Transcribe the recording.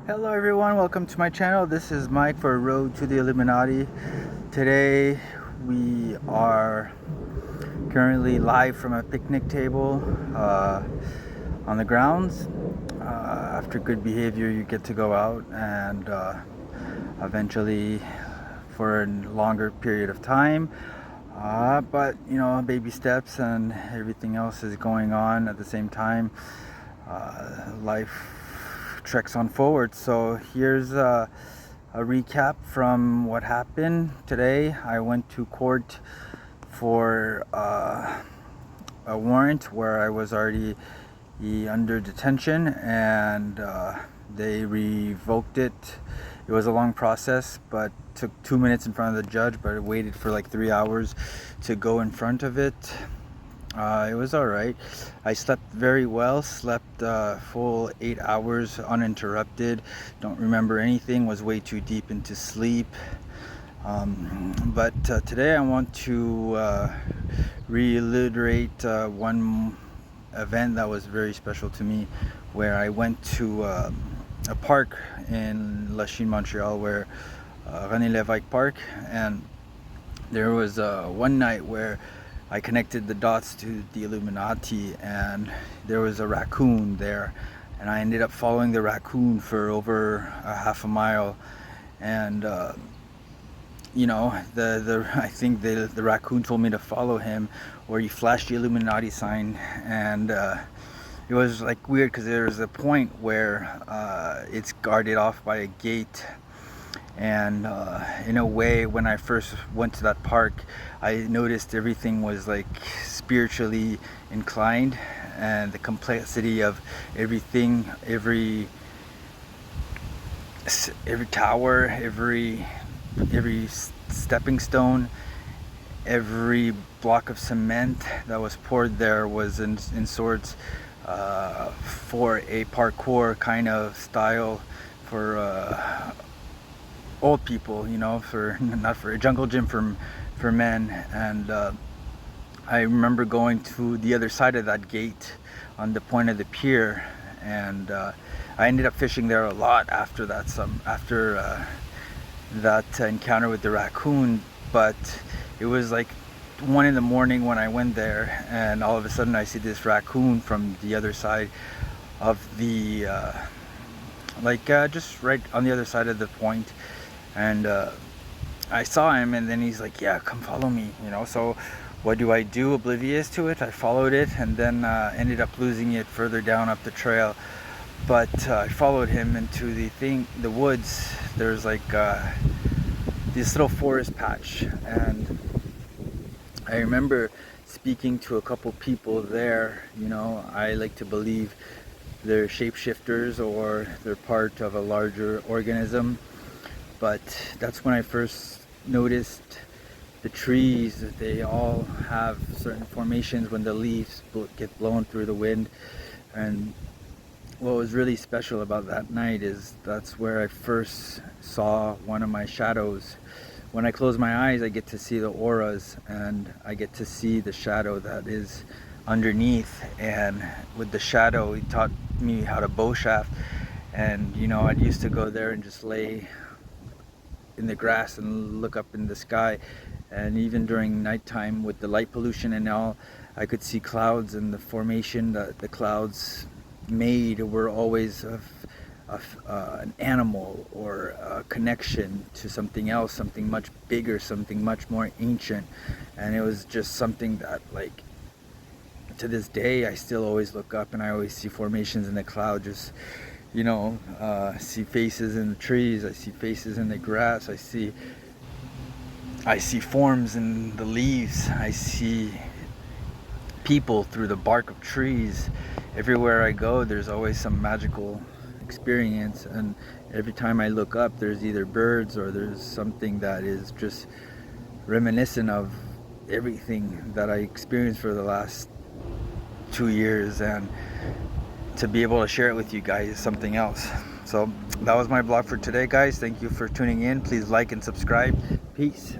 Hello everyone, welcome to my channel. This is Mike for Road to the Illuminati. Today we are currently live from a picnic table on the grounds. After good behavior you get to go out and eventually for a longer period of time. But you know, baby steps and everything else is going on at the same time. Life treks on forward. So here's a recap from what happened today. I went to court for a warrant where I was already under detention, and they revoked it. It was a long process, but took 2 minutes in front of the judge, but I waited for like 3 hours to go in front of it. It was all right. I slept very well, slept full 8 hours uninterrupted. Don't remember anything, was way too deep into sleep. But today I want to reiterate one event that was very special to me, where I went to a park in Lachine, Montreal, where René Lévesque Park, and there was one night where I connected the dots to the Illuminati, and there was a raccoon there, and I ended up following the raccoon for over a half a mile, and you know, I think the raccoon told me to follow him, or he flashed the Illuminati sign, and it was like weird because there was a point where it's guarded off by a gate. And in a way, when I first went to that park, I noticed everything was like spiritually inclined, and the complexity of everything, every tower, every stepping stone, every block of cement that was poured there was in sorts for a parkour kind of style for old people, you know, for not for a jungle gym for men. And I remember going to the other side of that gate on the point of the pier, and I ended up fishing there a lot after that that encounter with the raccoon. But it was like 1 in the morning when I went there, and all of a sudden I see this raccoon from the other side of the just right on the other side of the point. And I saw him, and then he's like, yeah, come follow me, you know. So what do? Oblivious to it, I followed it, and then ended up losing it further down up the trail. But I followed him into the woods. There's like this little forest patch, and I remember speaking to a couple people there. You know, I like to believe they're shapeshifters or they're part of a larger organism. But that's when I first noticed the trees, that they all have certain formations when the leaves get blown through the wind. And what was really special about that night is that's where I first saw one of my shadows. When I close my eyes, I get to see the auras, and I get to see the shadow that is underneath. And with the shadow, he taught me how to bow shaft. And you know, I used to go there and just lay in the grass and look up in the sky, and even during nighttime with the light pollution and all, I could see clouds, and the formation that the clouds made were always of an animal or a connection to something else, something much bigger, something much more ancient. And it was just something that, like, to this day I still always look up and I always see formations in the cloud. Just, you know, see faces in the trees, I see faces in the grass, I see forms in the leaves, I see people through the bark of trees. Everywhere I go, there's always some magical experience, and every time I look up, there's either birds or there's something that is just reminiscent of everything that I experienced for the last 2 years. And to be able to share it with you guys is something else. So that was my blog for today, guys. Thank you for tuning in. Please like and subscribe. Peace.